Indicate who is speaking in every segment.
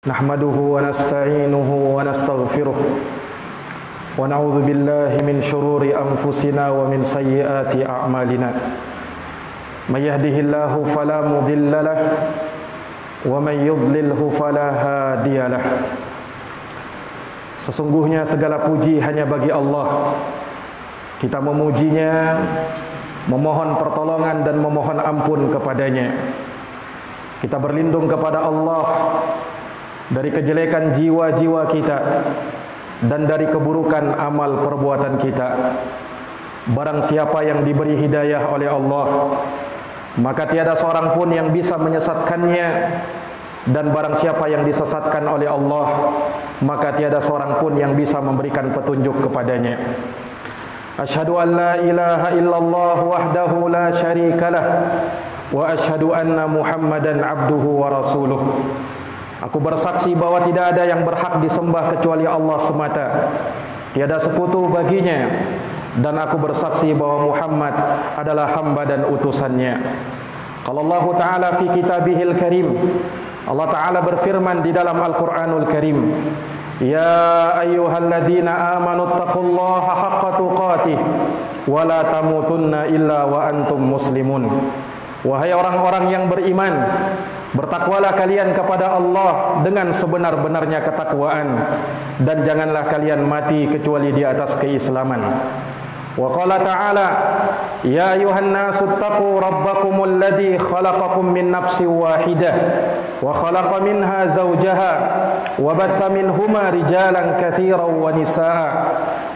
Speaker 1: Nahmaduhu wa nasta'inuhu wa nastaghfiruh wa na'udzu billahi min shururi anfusina wa min sayyiati a'malina. May yahdihillahu fala mudilla lahu wa may yudlilhu fala hadiyalah. Sesungguhnya segala puji hanya bagi Allah. Kita memujinya, memohon pertolongan dan memohon ampun kepadanya. Kita berlindung kepada Allah dari kejelekan jiwa-jiwa kita dan dari keburukan amal perbuatan kita. Barang siapa yang diberi hidayah oleh Allah, maka tiada seorang pun yang bisa menyesatkannya. Dan barang siapa yang disesatkan oleh Allah, maka tiada seorang pun yang bisa memberikan petunjuk kepadanya. Asyhadu an la ilaha illallah wahdahu la syarikalah wa asyhadu anna Muhammadan abduhu wa rasuluh. Aku bersaksi bahwa tidak ada yang berhak disembah kecuali Allah semata. Tiada sekutu baginya. Dan aku bersaksi bahwa Muhammad adalah hamba dan utusannya. Qala Allah Ta'ala fi kitabihil karim. Allah Ta'ala berfirman di dalam Al-Quranul Karim, Ya ayyuhalladzina amanu taqullaha haqqa tuqatih wa la tamutunna illa wa antum muslimun. Wahai orang-orang yang beriman, bertakwalah kalian kepada Allah dengan sebenar-benarnya ketakwaan, dan janganlah kalian mati kecuali di atas keislaman. Wa qala ta'ala, Ya ayuhan nasu taqu rabbakumul ladzi khalaqakum min nafsin wahidah wa khalaqa minha zawjaha wa batha minhuma rijalan katsiran wa nisaa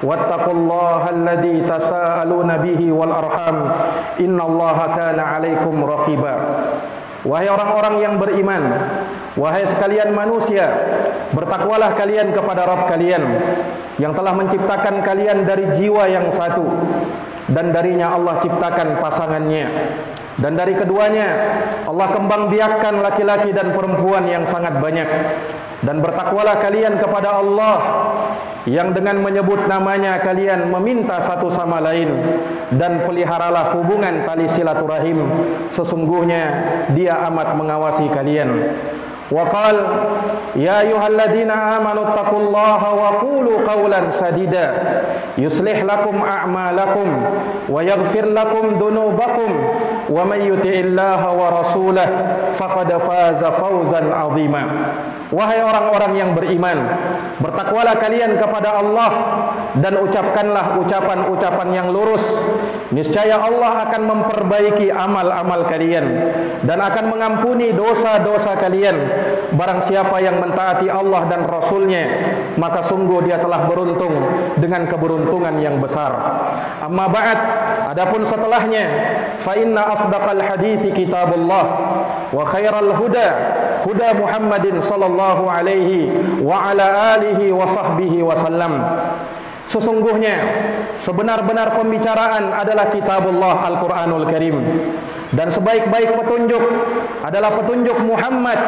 Speaker 1: wattaqullaha alladzi tasaaluna bihi wal arham innallaha kana 'alaikum raqiba. Wahai orang-orang yang beriman, wahai sekalian manusia, bertakwalah kalian kepada Rabb kalian yang telah menciptakan kalian dari jiwa yang satu, dan darinya Allah ciptakan pasangannya, dan dari keduanya Allah kembang biakkan laki-laki dan perempuan yang sangat banyak. Dan bertakwalah kalian kepada Allah yang dengan menyebut namanya kalian meminta satu sama lain, dan peliharalah hubungan tali silaturahim, sesungguhnya Dia amat mengawasi kalian. Wa qal ya ayyuhalladzina amanu taqullaha wa qulu qawlan sadida yuslih lakum a'malakum wa yaghfir lakum dhunubakum wa may yuti'illaha wa rasulahu faqad faza fawzan 'azima. Wahai orang-orang yang beriman, bertakwalah kalian kepada Allah dan ucapkanlah ucapan-ucapan yang lurus. Niscaya Allah akan memperbaiki amal-amal kalian dan akan mengampuni dosa-dosa kalian. Barang siapa yang mentaati Allah dan Rasulnya, maka sungguh dia telah beruntung dengan keberuntungan yang besar. Amma ba'd, adapun setelahnya, fa inna asdaqal hadithi kitabullah wa khairal huda huda Muhammadin sallallahu alaihi wa ala alihi wa sahbihi wasallam. Sesungguhnya sebenar-benar pembicaraan adalah kitabullah Al-Quranul Karim, dan sebaik-baik petunjuk adalah petunjuk Muhammad.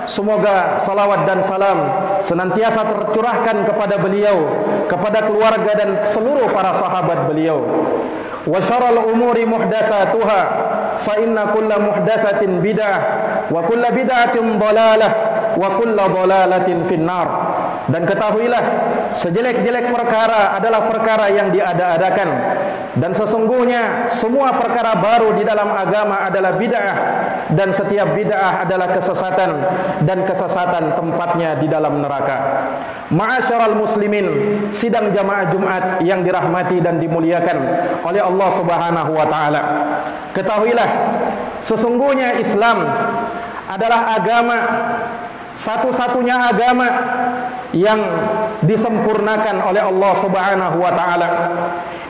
Speaker 1: Semoga salawat dan salam senantiasa tercurahkan kepada beliau, kepada keluarga dan seluruh para sahabat beliau. Wa syarrul umuri muhdatsatuha fa inna kulla muhdatsatin bid'ah wa kulla bid'atin dhalalah wa kulla dhalalatin finnar. Dan ketahuilah, sejelek-jelek perkara adalah perkara yang diada-adakan, dan sesungguhnya semua perkara baru di dalam agama adalah bid'ah, dan setiap bid'ah adalah kesesatan, dan kesesatan tempatnya di dalam neraka. Ma'asyaral muslimin, sidang jamaah Jumat yang dirahmati dan dimuliakan oleh Allah Subhanahu wa taala. Ketahuilah, sesungguhnya Islam adalah agama, satu-satunya agama yang disempurnakan oleh Allah Subhanahu wa taala.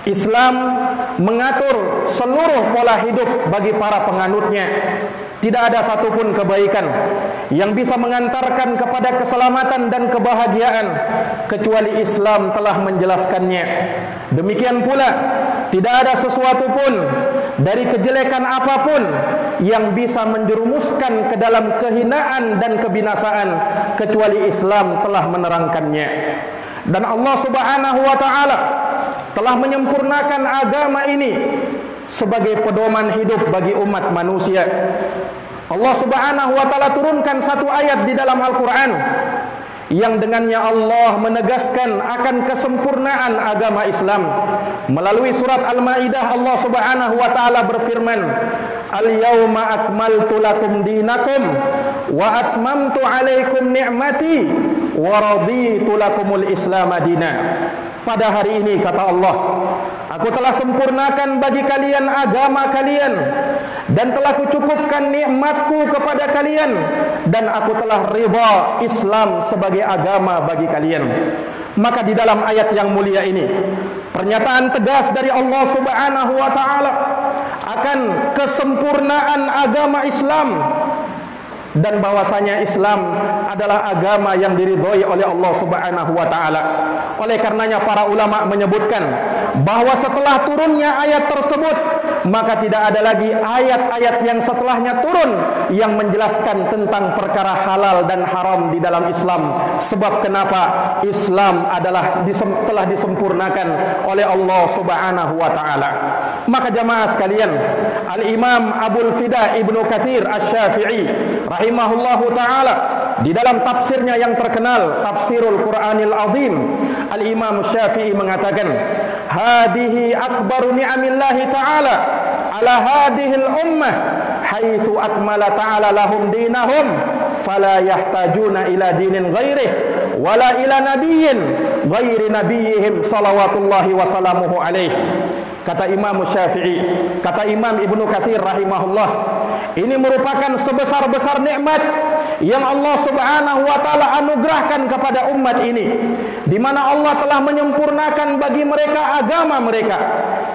Speaker 1: Islam mengatur seluruh pola hidup bagi para penganutnya. Tidak ada satupun kebaikan yang bisa mengantarkan kepada keselamatan dan kebahagiaan kecuali Islam telah menjelaskannya. Demikian pula tidak ada sesuatu pun dari kejelekan apapun yang bisa menjerumuskan ke dalam kehinaan dan kebinasaan kecuali Islam telah menerangkannya. Dan Allah Subhanahu wa taala telah menyempurnakan agama ini sebagai pedoman hidup bagi umat manusia. Allah Subhanahu wa taala turunkan satu ayat di dalam Al-Qur'an yang dengannya Allah menegaskan akan kesempurnaan agama Islam. Melalui surat Al-Maidah, Allah Subhanahu wa taala berfirman, "Al-yauma akmaltu lakum dinakum wa atmamtu 'alaikum ni'mati wa raditu lakumul Islam madina." Pada hari ini, kata Allah, aku telah sempurnakan bagi kalian agama kalian, dan telah kucukupkan nikmatku kepada kalian, dan aku telah ridha Islam sebagai agama bagi kalian. Maka di dalam ayat yang mulia ini, pernyataan tegas dari Allah Subhanahu wa taala akan kesempurnaan agama Islam, dan bahwasanya Islam adalah agama yang diridhoi oleh Allah Subhanahu wa taala. Oleh karenanya para ulama menyebutkan bahwa setelah turunnya ayat tersebut, maka tidak ada lagi ayat-ayat yang setelahnya turun yang menjelaskan tentang perkara halal dan haram di dalam Islam. Sebab kenapa? Islam adalah telah disempurnakan oleh Allah Subhanahu wa taala. Maka jamaah sekalian, Al-Imam Abul Fida Ibnu Katsir Asy-Syafi'i rahimahullahu taala di dalam tafsirnya yang terkenal, Tafsirul Qur'anil Azim, Al-Imam Syafi'i mengatakan, "Hadihi akbaru ni'amillahi ta'ala ala hadihil ummah haitsu akmala ta'ala lahum dinahum fala yahtajuna ila dinin ghairih wala ila nabiyyin ghairi nabiyyihim salawatullahi wa salamuhu alaihi." Kata Imam Syafi'i, kata Imam Ibnu Katsir rahimahullah, ini merupakan sebesar-besar nikmat yang Allah Subhanahu wa taala anugerahkan kepada umat ini, di mana Allah telah menyempurnakan bagi mereka agama mereka,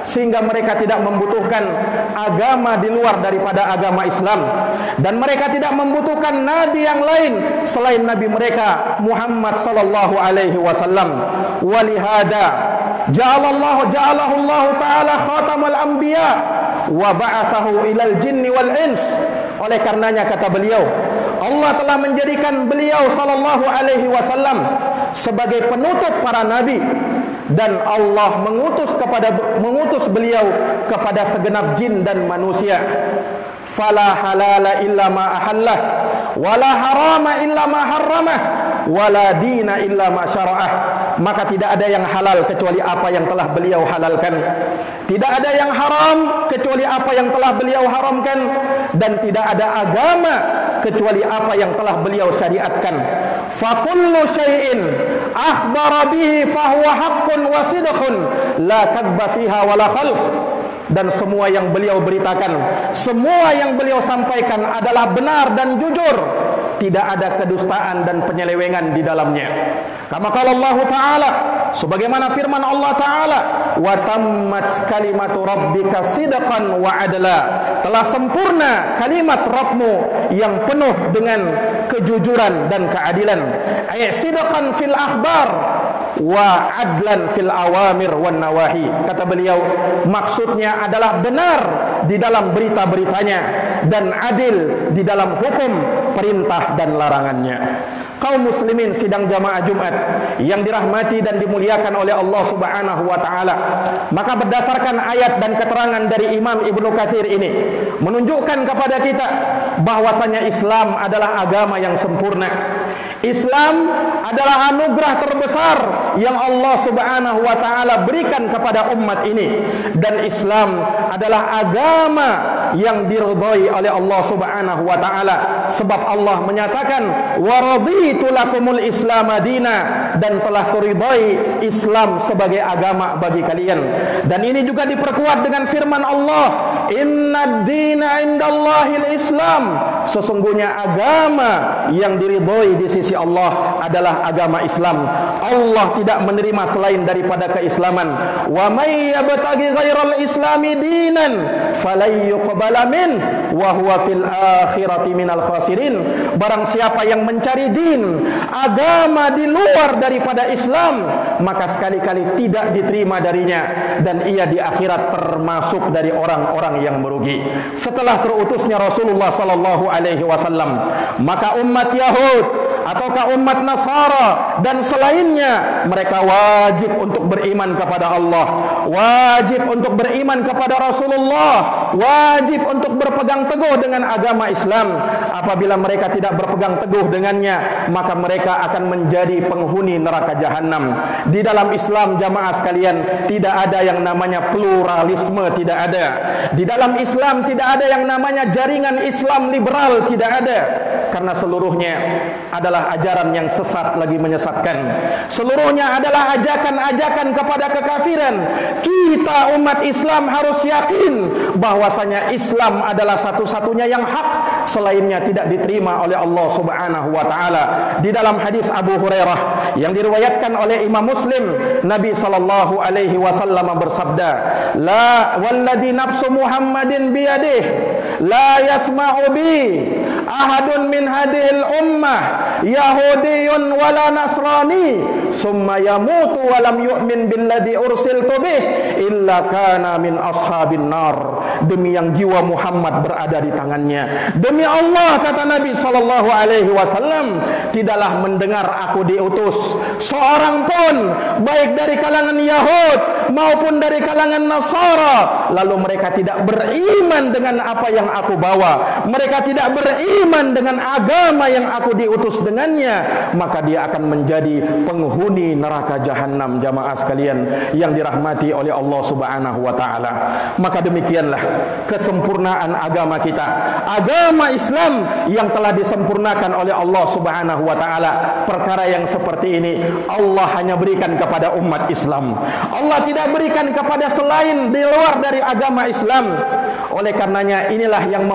Speaker 1: sehingga mereka tidak membutuhkan agama di luar daripada agama Islam, dan mereka tidak membutuhkan nabi yang lain selain nabi mereka Muhammad sallallahu alaihi wasallam. Walihada ja'alahu Allah taala khatamal anbiya wa ba'athahu ilal jinni wal ins. Oleh karenanya, kata beliau, Allah telah menjadikan beliau sallallahu alaihi wasallam sebagai penutup para nabi, dan Allah mengutus beliau kepada segenap jin dan manusia. Fala halala illa ma ahallah, wala harama illa ma harramah, wala dina illa ma syara'ah. Maka tidak ada yang halal kecuali apa yang telah beliau halalkan, tidak ada yang haram kecuali apa yang telah beliau haramkan, dan tidak ada agama kecuali apa yang telah beliau syariatkan. Fa kullu syai'in akhbara bihi fa huwa haqqun wa sidqun la kadhba fiha wala khalf. Dan semua yang beliau beritakan, semua yang beliau sampaikan adalah benar dan jujur, tidak ada kedustaan dan penyelewengan di dalamnya. Kama qala Allah taala, sebagaimana firman Allah taala, wa tammat kalimatu rabbika sidqan wa adla. Telah sempurna kalimat Rabbmu yang penuh dengan kejujuran dan keadilan. Ay sidqan fil akhbar wa adlan fil awamir wan nawahi. Kata beliau, maksudnya adalah benar di dalam berita-beritanya dan adil di dalam hukum perintah dan larangannya. Kaum muslimin sidang jamaah Jumat yang dirahmati dan dimuliakan oleh Allah Subhanahu wa taala, maka berdasarkan ayat dan keterangan dari Imam Ibnu Katsir ini menunjukkan kepada kita bahwasanya Islam adalah agama yang sempurna. Islam adalah anugerah terbesar yang Allah Subhanahu wa taala berikan kepada umat ini, dan Islam adalah agama yang diridhai oleh Allah Subhanahu wa taala, sebab Allah menyatakan wa raditu lakumul Islam madina, dan telah kuridhai Islam sebagai agama bagi kalian. Dan ini juga diperkuat dengan firman Allah, innad dina indallahil Islam. Sesungguhnya agama yang diridhai di sisi Allah adalah agama Islam. Allah tidak menerima selain daripada keislaman. Wa may yabtaghi ghairal islami dinan falan yuqbala min wa huwa fil akhirati minal khasirin. Barang siapa yang mencari din, agama di luar daripada Islam, maka sekali-kali tidak diterima darinya, dan ia di akhirat termasuk dari orang-orang yang merugi. Setelah terutusnya Rasulullah sallallahu alaihi wasallam. Maka umat Yahud ataukah umat Nasara dan selainnya, mereka wajib untuk beriman kepada Allah, wajib untuk beriman kepada Rasulullah, wajib untuk berpegang teguh dengan agama Islam. Apabila mereka tidak berpegang teguh dengannya, maka mereka akan menjadi penghuni neraka jahanam. Di dalam Islam, jamaah sekalian, tidak ada yang namanya pluralisme, tidak ada. Di dalam Islam tidak ada yang namanya jaringan Islam liberal, tidak ada. Karena seluruhnya adalah ajaran yang sesat lagi menyesatkan. Seluruhnya adalah ajakan-ajakan kepada kekafiran. Kita umat Islam harus yakin bahwasanya Islam adalah satu-satunya yang hak, selainnya tidak diterima oleh Allah Subhanahu wa taala. Di dalam hadis Abu Hurairah yang diriwayatkan oleh Imam Muslim, Nabi sallallahu alaihi wasallam bersabda, "La walladzi nafsu Muhammadin biyadihi la yasma'u bi ahadun min hadhil ummah yahudiyyun wala nasrani summa yamutu wa lam yu'min billadzi ursiltu bih illa kana min ashabin nar." Demi yang jiwa Muhammad berada di tangannya, demi Allah, kata Nabi sallallahu alaihi wasallam, tidaklah mendengar aku diutus seorang pun, baik dari kalangan Yahud maupun dari kalangan Nasara, lalu mereka tidak beriman dengan apa yang aku bawa, mereka tidak beriman dengan agama yang aku diutus dengannya, maka dia akan menjadi penghuni neraka jahanam. Jamaah sekalian yang dirahmati oleh Allah Subhanahu wa taala, maka demikianlah kesempurnaan agama kita, agama Islam yang telah disempurnakan oleh Allah Subhanahu wa taala. Perkara yang seperti ini Allah hanya berikan kepada umat Islam. Allah tidak berikan kepada selain di luar dari agama Islam. Oleh karenanya inilah yang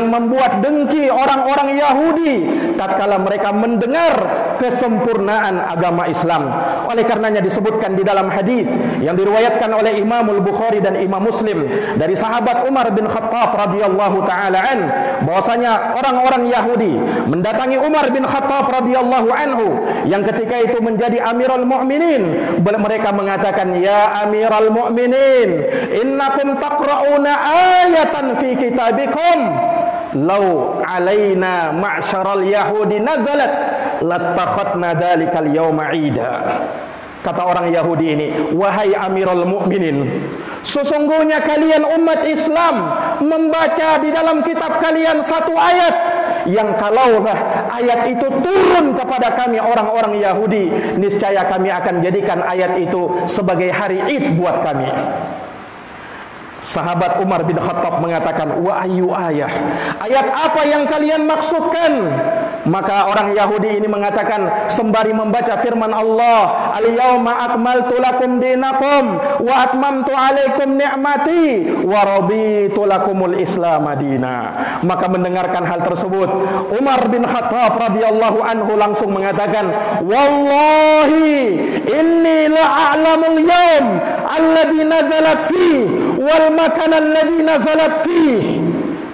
Speaker 1: membuat dengki orang-orang Yahudi tatkala mereka mendengar kesempurnaan agama Islam. Oleh karenanya disebutkan di dalam hadis yang diriwayatkan oleh Imam Al-Bukhari dan Imam Muslim dari sahabat Umar bin Khattab radhiyallahu taala an, bahwasanya orang-orang Yahudi mendatangi Umar bin Khattab radhiyallahu anhu yang ketika itu menjadi Amirul Mukminin. Mereka mengatakan, "Ya Amirul Mukminin, innakum taqra'una ayatan fi kitabikum law alaina ma'syaral yahudi nazalat lattakhadna dzalikal yawma 'ida." Kata orang Yahudi ini, "Wahai Amirul Mukminin, sesungguhnya kalian umat Islam membaca di dalam kitab kalian satu ayat yang kalaulah ayat itu turun kepada kami orang-orang Yahudi, niscaya kami akan jadikan ayat itu sebagai hari Id buat kami." Sahabat Umar bin Khattab mengatakan, "Wa ayyu ayah? Ayat apa yang kalian maksudkan?" Maka orang Yahudi ini mengatakan sembari membaca firman Allah, "Al-yauma akmaltu lakum dinakum wa atmamtu alaikum ni'mati wa raditu lakumul Islam madina." Maka mendengarkan hal tersebut, Umar bin Khattab radhiyallahu anhu langsung mengatakan, "Wallahi inni la a'lamul yawm alladhi nazalat fi wal makan alladhi nazalat fi."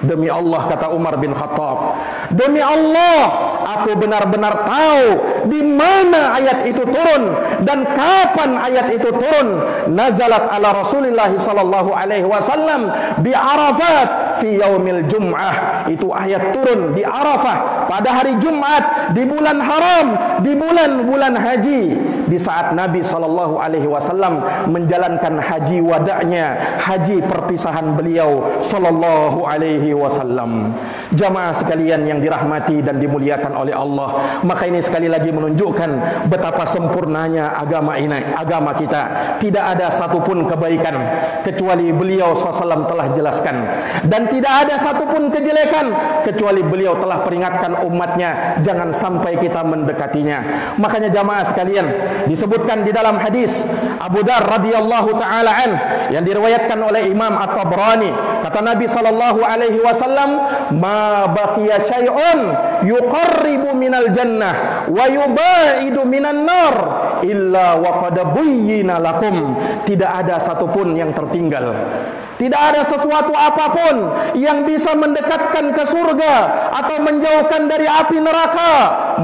Speaker 1: Demi Allah, kata Umar bin Khattab, demi Allah, aku benar-benar tahu di mana ayat itu turun dan kapan ayat itu turun. Nazalat ala Rasulillah sallallahu alaihi wasallam bi Arafat fi yaumil Jum'ah. Itu ayat turun di Arafah pada hari Jumat di bulan haram, di bulan-bulan haji, di saat Nabi sallallahu alaihi wasallam menjalankan haji wada'nya, haji perpisahan beliau sallallahu alaihi wasallam. Jamaah sekalian yang dirahmati dan dimuliakan oleh Allah, maka ini sekali lagi menunjukkan betapa sempurnanya agama ini, agama kita. Tidak ada satupun kebaikan kecuali beliau SAW telah jelaskan, dan tidak ada satupun kejelekan kecuali beliau telah peringatkan umatnya jangan sampai kita mendekatinya. Makanya jamaah sekalian, disebutkan di dalam hadis Abu Dzar radhiyallahu taala an yang diriwayatkan oleh Imam At-Tabrani, kata Nabi sallallahu alaihi wasallam, "Ma baqiya syai'un yuqarribu minal jannah wa yubaidu minan nar illa wa qad buyyina lakum." Tidak ada satupun yang tertinggal Tidak ada sesuatu apapun yang bisa mendekatkan ke surga atau menjauhkan dari api neraka,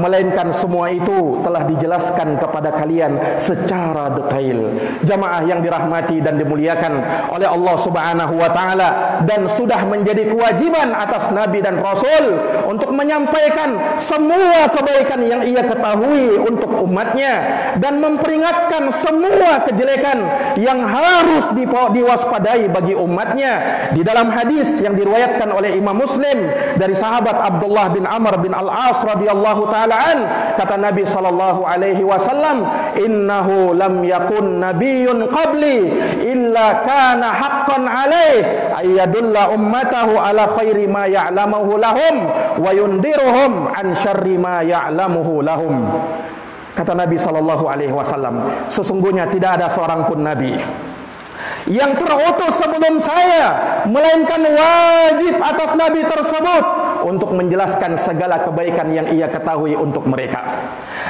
Speaker 1: melainkan semua itu telah dijelaskan kepada kalian secara detail. Jamaah yang dirahmati dan dimuliakan oleh Allah Subhanahu wa taala, dan sudah menjadi kewajiban atas nabi dan rasul untuk menyampaikan semua kebaikan yang ia ketahui untuk umatnya dan memperingatkan semua kejelekan yang harus diwaspadai bagi umatnya. Di dalam hadis yang diriwayatkan oleh Imam Muslim dari sahabat Abdullah bin Amr bin Al-As radhiyallahu taala an, kata Nabi sallallahu alaihi wasallam, "Innahu lam yakun nabiyyun qabli illa kana haqqan alaih ayadulla ummatahu ala khairi ma ya'lamuhu lahum wa yundiruhum an syarri ma ya'lamuhu lahum." Kata Nabi sallallahu alaihi wasallam, sesungguhnya tidak ada seorang pun nabi yang terutus sebelum saya, melainkan wajib atas nabi tersebut untuk menjelaskan segala kebaikan yang ia ketahui untuk mereka,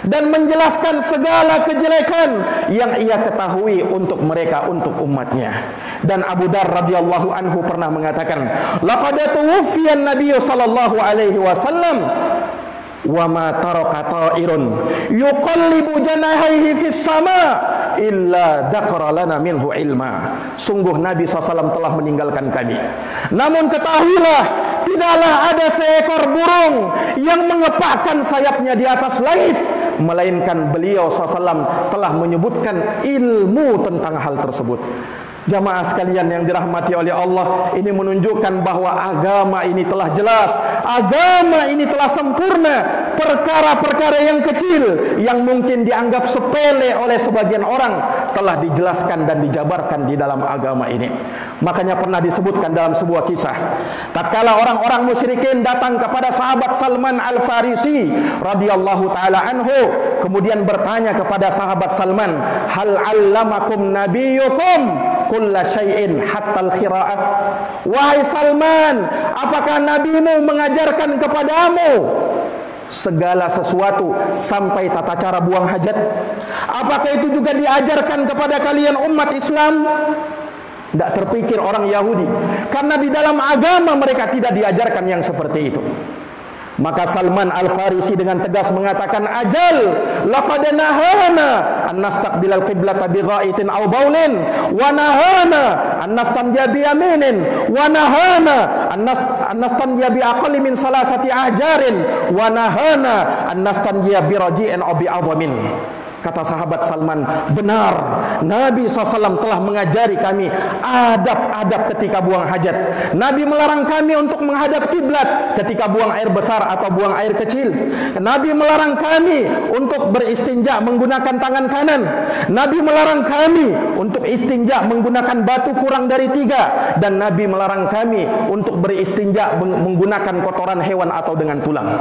Speaker 1: dan menjelaskan segala kejelekan yang ia ketahui untuk mereka, untuk umatnya. Dan Abu Dar radhiyallahu anhu pernah mengatakan, laqad tuwfiya an-nabiy sallallahu alaihi wasallam wa ma taraka ta'irun yuqallibu janahaihi fis sama illa dzakara lana minhu ilma. Sungguh Nabi SAW telah meninggalkan kami, namun ketahuilah tidaklah ada seekor burung yang mengepakkan sayapnya di atas langit, melainkan beliau SAW telah menyebutkan ilmu tentang hal tersebut. Jamaah sekalian yang dirahmati oleh Allah, ini menunjukkan bahwa agama ini telah jelas, agama ini telah sempurna. Perkara-perkara yang kecil yang mungkin dianggap sepele oleh sebagian orang telah dijelaskan dan dijabarkan di dalam agama ini. Makanya pernah disebutkan dalam sebuah kisah, tatkala orang-orang musyrikin datang kepada sahabat Salman Al-Farisi radhiyallahu taala anhu, kemudian bertanya kepada sahabat Salman, hal 'allamakum nabiyyukum kulla syai'in hatta al-khira'ah. Wahai Salman, apakah nabimu mengajarkan kepadamu segala sesuatu sampai tata cara buang hajat? Apakah itu juga diajarkan kepada kalian umat Islam? Tidak terpikir orang Yahudi, karena di dalam agama mereka tidak diajarkan yang seperti itu. Maka Salman Al-Farisi dengan tegas mengatakan, ajal laqad nahana an nastaqbilal qiblata bi ghaitin aw baulin wa nahana an nastanjiya bi yaminin wa nahana an nastanjiya bi aqalli min salasati ahjarin wa nahana an nastanjiya bi raji'in aw bi adhamin. Kata sahabat Salman, benar, Nabi SAW telah mengajari kami adab-adab ketika buang hajat. Nabi melarang kami untuk menghadap kiblat ketika buang air besar atau buang air kecil. Nabi melarang kami untuk beristinja menggunakan tangan kanan. Nabi melarang kami untuk istinja menggunakan batu kurang dari 3. Dan Nabi melarang kami untuk beristinja menggunakan kotoran hewan atau dengan tulang.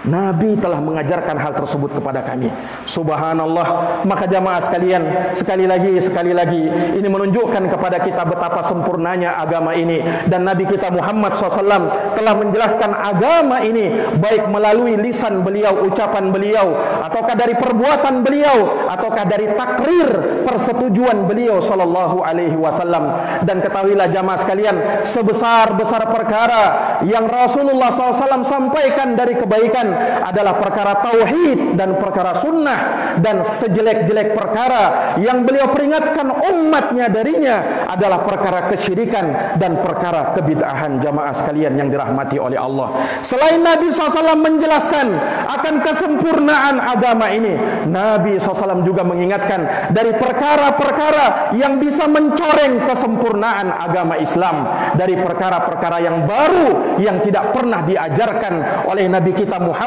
Speaker 1: Nabi telah mengajarkan hal tersebut kepada kami. Subhanallah. Maka jamaah sekalian, sekali lagi ini menunjukkan kepada kita betapa sempurnanya agama ini. Dan Nabi kita Muhammad SAW telah menjelaskan agama ini baik melalui lisan beliau, ucapan beliau, ataukah dari perbuatan beliau, ataukah dari takrir persetujuan beliau sallallahu alaihi wasallam. Dan ketahuilah jamaah sekalian, sebesar-besar perkara yang Rasulullah SAW sampaikan dari kebaikan adalah perkara tauhid dan perkara sunnah, dan sejelek-jelek perkara yang beliau peringatkan umatnya darinya adalah perkara kesyirikan dan perkara kebid'ahan. Jamaah sekalian yang dirahmati oleh Allah, selain Nabi SAW menjelaskan akan kesempurnaan agama ini, Nabi SAW juga mengingatkan dari perkara-perkara yang bisa mencoreng kesempurnaan agama Islam, dari perkara-perkara yang baru yang tidak pernah diajarkan oleh Nabi kita Muhammad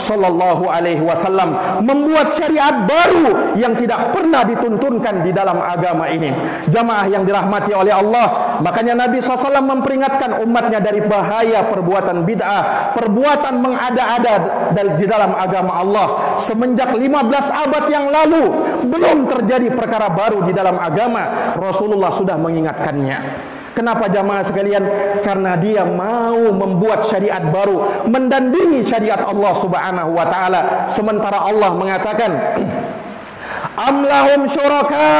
Speaker 1: sallallahu alaihi wasallam, membuat syariat baru yang tidak pernah dituntunkan di dalam agama ini. Jamaah yang dirahmati oleh Allah, makanya Nabi SAW memperingatkan umatnya dari bahaya perbuatan bid'ah, perbuatan mengada-ada di dalam agama Allah. Semenjak 15 abad yang lalu belum terjadi perkara baru di dalam agama, Rasulullah sudah mengingatkannya. Kenapa jamaah sekalian? Karena dia mau membuat syariat baru mendandingi syariat Allah Subhanahu wa taala. Sementara Allah mengatakan, am lahum syuraka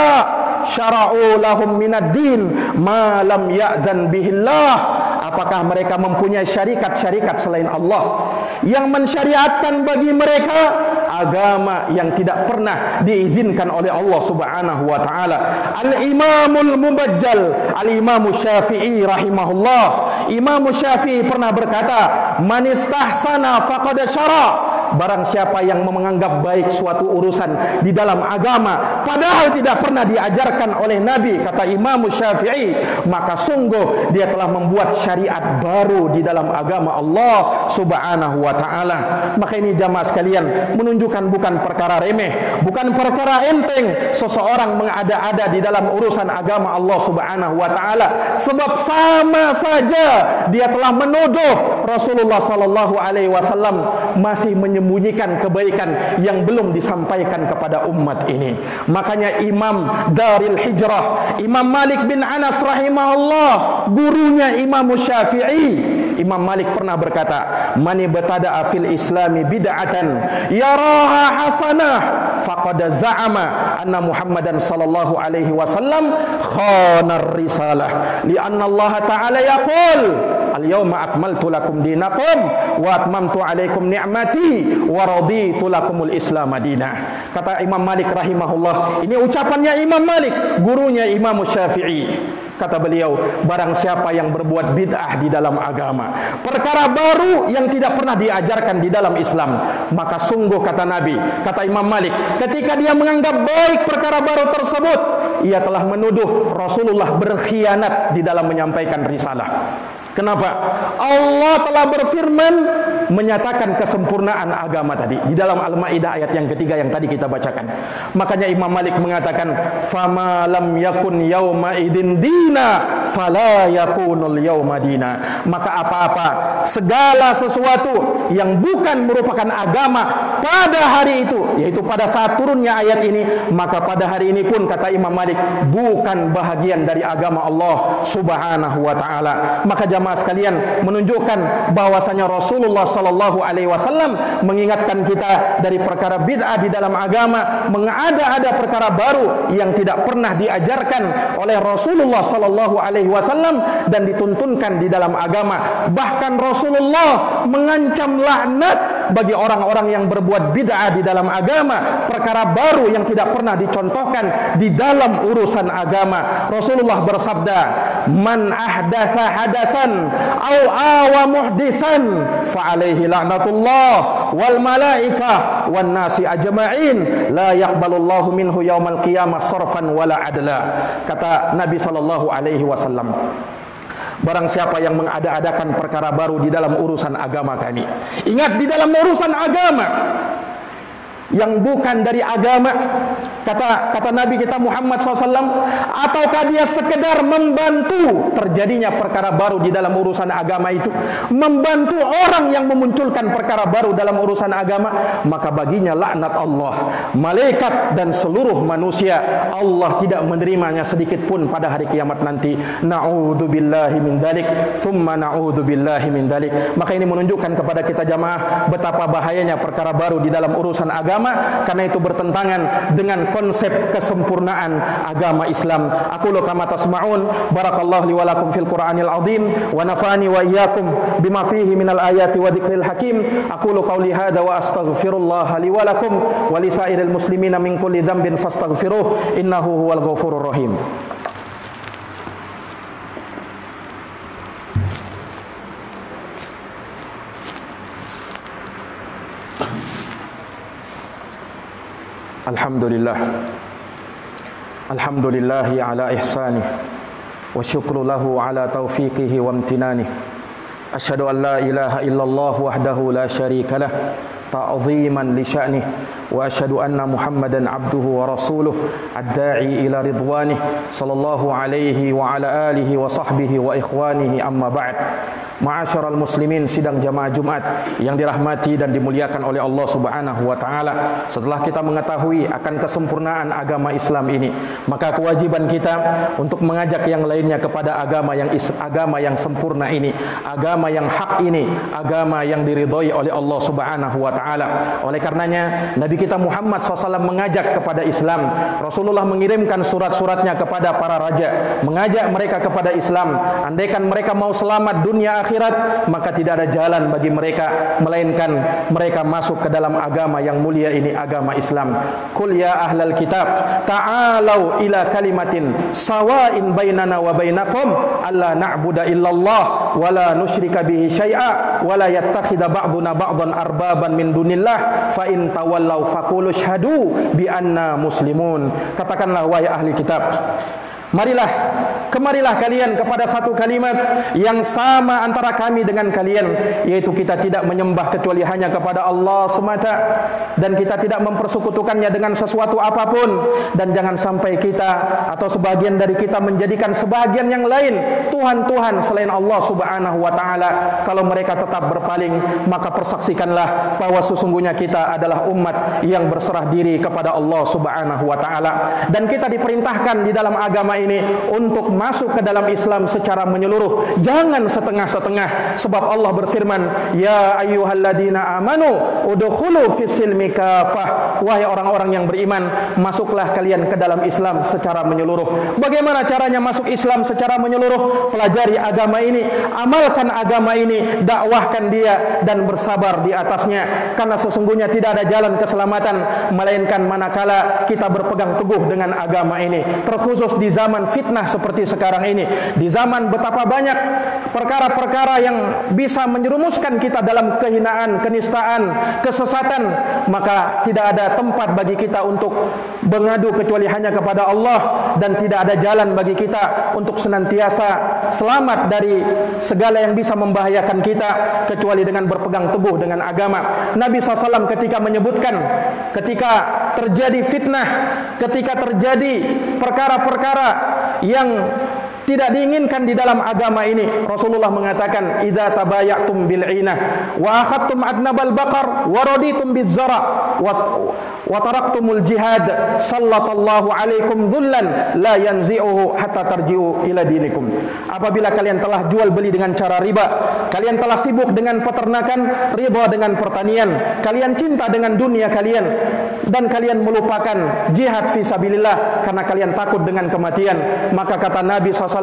Speaker 1: syara'u lahum minad din ma lam ya'dan bihillah. Apakah mereka mempunyai syarikat-syarikat selain Allah yang mensyariatkan bagi mereka agama yang tidak pernah diizinkan oleh Allah Subhanahu wa taala? Al-Imamul Mubajjal, Al-Imam Syafi'i rahimahullah. Imam Syafi'i pernah berkata, "Man istahsana faqad syara." Barang siapa yang menganggap baik suatu urusan di dalam agama padahal tidak pernah diajarkan oleh Nabi, kata Imam Syafi'i, maka sungguh dia telah membuat syariat baru di dalam agama Allah Subhanahu wa taala. Maka ini jamaah sekalian menunjukkan bukan perkara remeh, bukan perkara enteng seseorang mengada-ada di dalam urusan agama Allah Subhanahu wa taala, sebab sama saja dia telah menuduh Rasulullah sallallahu alaihi wasallam masih menyembunyikan kebaikan yang belum disampaikan kepada umat ini. Makanya Imam Daril Hijrah, Imam Malik bin Anas rahimahullah, gurunya Imam Syafi'i, Imam Malik pernah berkata, "Man ibtada'a fil islami bid'atan yaraha hasanah faqad za'ama anna Muhammadan sallallahu alaihi wasallam khana ar-risalah li'anna Allah ta'ala yaqul al-yawma akmaltu lakum dinakum wa atmamtu alaikum ni'mati wa raditu lakumul islam madinah." Kata Imam Malik rahimahullah, ini ucapannya Imam Malik, gurunya Imam Syafi'i. Kata beliau, barang siapa yang berbuat bid'ah di dalam agama, perkara baru yang tidak pernah diajarkan di dalam Islam, maka sungguh kata Nabi, kata Imam Malik, ketika dia menganggap baik perkara baru tersebut, ia telah menuduh Rasulullah berkhianat di dalam menyampaikan risalah. Kenapa? Allah telah berfirman menyatakan kesempurnaan agama tadi di dalam Al-Maidah ayat yang ketiga yang tadi kita bacakan. Makanya Imam Malik mengatakan, "Fama lam yakun yauma idin dina fala yakunul yauma dina." Maka apa-apa, segala sesuatu yang bukan merupakan agama pada hari itu, yaitu pada saat turunnya ayat ini, maka pada hari ini pun kata Imam Malik bukan bahagian dari agama Allah Subhanahu wa taala. Maka jamaah sekalian menunjukkan bahwasanya Rasulullah sallallahu alaihi wasallam mengingatkan kita dari perkara bid'ah di dalam agama, mengada-ada perkara baru yang tidak pernah diajarkan oleh Rasulullah sallallahu alaihi wasallam dan dituntunkan di dalam agama. Bahkan Rasulullah mengancam laknat bagi orang-orang yang berbuat bid'ah di dalam agama, perkara baru yang tidak pernah dicontohkan di dalam urusan agama. Rasulullah bersabda, "Man ahdatsa hadasan au awa muhdisan fa alaihi laknatullah wal malaikah wan nasi ajma'in la yaqbalullahu minhu yaumal qiyamah sarfan wala adla." Kata Nabi sallallahu alaihi wasallam, barang siapa yang mengada-adakan perkara baru di dalam urusan agama kami. Ingat, di dalam urusan agama yang bukan dari agama, kata Nabi kita Muhammad SAW, ataukah dia sekedar membantu terjadinya perkara baru di dalam urusan agama itu, membantu orang yang memunculkan perkara baru dalam urusan agama, maka baginya laknat Allah, malaikat dan seluruh manusia. Allah tidak menerimanya sedikit pun pada hari kiamat nanti. Na'udzubillahi min dzalik, tsumma na'udzubillahi min dzalik. Maka ini menunjukkan kepada kita jamaah betapa bahayanya perkara baru di dalam urusan agama, karena itu bertentangan dengan konsep kesempurnaan agama Islam. Aqulu kama tasma'un, barakallahu li wa lakum fil Qur'anil azim wa nafa'ani wa iyyakum bima fihi minal ayati wa dzikril hakim. Aqulu qawli hadza wa astaghfirullah li wa lakum wa li sa'iril muslimina min kulli dhanbin fastaghfiruh innahu huwal ghafurur rahim. Alhamdulillah, alhamdulillahi ala ihsanih wa syukru lahu ala taufiqihi wa amtinanih. Asyhadu an la ilaha illallah wahdahu la syarika lah ta'ziman li sya'nih wa asyhadu anna Muhammadan abduhu wa rasuluh ad-da'i ila ridwanih sallallahu alaihi wa ala alihi wa sahbihi wa ikhwanihi amma ba'd. Ma'asyiral muslimin, sidang jamaah Jumat yang dirahmati dan dimuliakan oleh Allah Subhanahu wa taala. Setelah kita mengetahui akan kesempurnaan agama Islam ini, maka kewajiban kita untuk mengajak yang lainnya kepada agama yang sempurna ini, agama yang hak ini, agama yang diridhoi oleh Allah Subhanahu wa taala. Oleh karenanya Nabi kita Muhammad SAW mengajak kepada Islam. Rasulullah mengirimkan surat-suratnya kepada para raja, mengajak mereka kepada Islam. Andaikan mereka mau selamat dunia akhirat, maka tidak ada jalan bagi mereka melainkan mereka masuk ke dalam agama yang mulia ini, agama Islam. Qul ya ahlal kitab ta'alau ila kalimatin sawa'in bainana wa bainakum alla na'budu illallah wa la nusyrika bihi syai'a wa la yattakhidha ba'duna ba'dan arbaban min dunillah fa in tawallaw faqulu syhadu bi anna muslimun. Katakanlah wahai ahli kitab, kemarilah kalian kepada satu kalimat yang sama antara kami dengan kalian, yaitu kita tidak menyembah kecuali hanya kepada Allah semata, dan kita tidak mempersekutukannya dengan sesuatu apapun, dan jangan sampai kita atau sebagian dari kita menjadikan sebagian yang lain Tuhan-Tuhan selain Allah Subhanahu wa taala. Kalau mereka tetap berpaling, maka persaksikanlah bahwa sesungguhnya kita adalah umat yang berserah diri kepada Allah Subhanahu wa taala, dan kita diperintahkan di dalam agama ini untuk masuk ke dalam Islam secara menyeluruh, jangan setengah-setengah. Sebab Allah berfirman, ya ayyuhalladzina amanu udkhulu fis-silmi kafah, wahai orang-orang yang beriman, masuklah kalian ke dalam Islam secara menyeluruh. Bagaimana caranya masuk Islam secara menyeluruh? Pelajari agama ini, amalkan agama ini, dakwahkan dia dan bersabar di atasnya, karena sesungguhnya tidak ada jalan keselamatan melainkan manakala kita berpegang teguh dengan agama ini. Terkhusus di zaman fitnah seperti sekarang ini, di zaman betapa banyak perkara-perkara yang bisa menyerumuskan kita dalam kehinaan, kenistaan, kesesatan, maka tidak ada tempat bagi kita untuk mengadu kecuali hanya kepada Allah, dan tidak ada jalan bagi kita untuk senantiasa selamat dari segala yang bisa membahayakan kita kecuali dengan berpegang teguh dengan agama. Nabi SAW ketika menyebutkan, ketika terjadi fitnah, ketika terjadi perkara-perkara yang tidak diinginkan di dalam agama ini, Rasulullah mengatakan, idza tabayatum bil inah wa akhadtum adnabal baqar wa raditum biz-zara wa taraktumul jihad sallallahu alaikum dhullan la yanzi'uhu hatta tarji'u ila dinikum. Apabila kalian telah jual beli dengan cara riba, kalian telah sibuk dengan peternakan, riba dengan pertanian, kalian cinta dengan dunia kalian, dan kalian melupakan jihad fisabilillah karena kalian takut dengan kematian, maka kata Nabi SAW,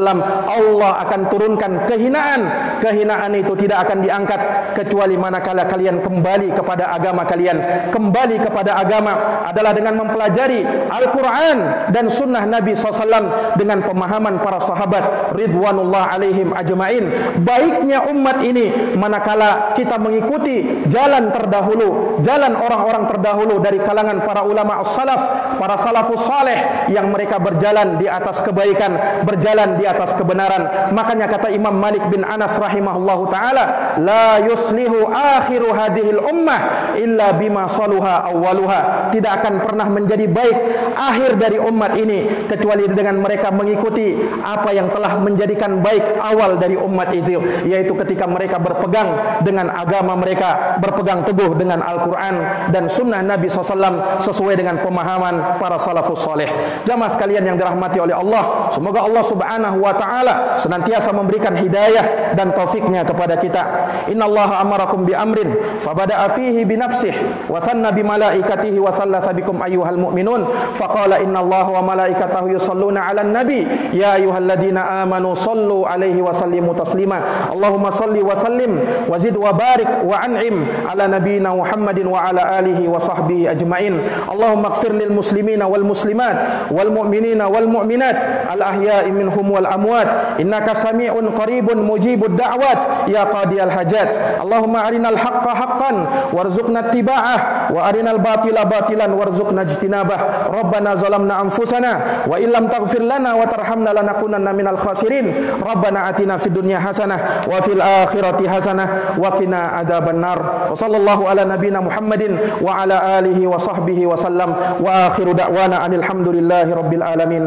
Speaker 1: Allah akan turunkan kehinaan. Kehinaan itu tidak akan diangkat kecuali manakala kalian kembali kepada agama kalian. Kembali kepada agama adalah dengan mempelajari Al-Quran dan sunnah Nabi SAW dengan pemahaman para sahabat ridwanullah alaihim ajma'in. Baiknya umat ini manakala kita mengikuti jalan terdahulu, jalan orang-orang terdahulu dari kalangan para ulama as-salaf, para salafus saleh, yang mereka berjalan di atas kebaikan, berjalan di atas kebenaran. Makanya kata Imam Malik bin Anas rahimahullahu taala, la yuslihu akhiru hadhil ummah illa bima saluha awwaluha. Tidak akan pernah menjadi baik akhir dari umat ini kecuali dengan mereka mengikuti apa yang telah menjadikan baik awal dari umat itu, yaitu ketika mereka berpegang dengan agama mereka, berpegang teguh dengan Al-Quran dan sunnah Nabi SAW sesuai dengan pemahaman para salafus saleh. Jamaah sekalian yang dirahmati oleh Allah, semoga Allah Subhanahu wa taala senantiasa memberikan hidayah dan taufiknya kepada kita. Innallaha amarakum bi amrin fabada'a fihi bi nafsihi wa thanna bi malaikatihi wa thalatha bikum ayyuhal mu'minun faqala innallaha wa malaikatahu yusalluna 'alan nabi ya ayyuhalladzina amanu sallu 'alaihi wa sallimu taslima. Allahumma salli wa sallim wa zid wa barik wa an'im ala nabiyyina Muhammadin wa ala alihi wa sahbihi ajma'in. Allahumma ighfir lil muslimina wal muslimat wal mu'minina wal mu'minat al ahya'i minhum wal amwat innaka sami'un qaribun mujibud da'wat ya qadiyal hajat. Allahumma arinal haqqa haqqan warzuqna ittiba'ah wa arinal batila batilan warzuqna ijtinabah. Rabbana zalamna anfusana wa illam taghfir lana wa tarhamna lanakunanna minal khasirin. Rabbana atina fid dunya hasanah wa fil akhirati hasanah wa qina adzabannar. Wa sallallahu ala nabiyyina Muhammadin wa ala alihi wa sahbihi wa sallam wa akhiru da'wana anil hamdulillahi rabbil alamin.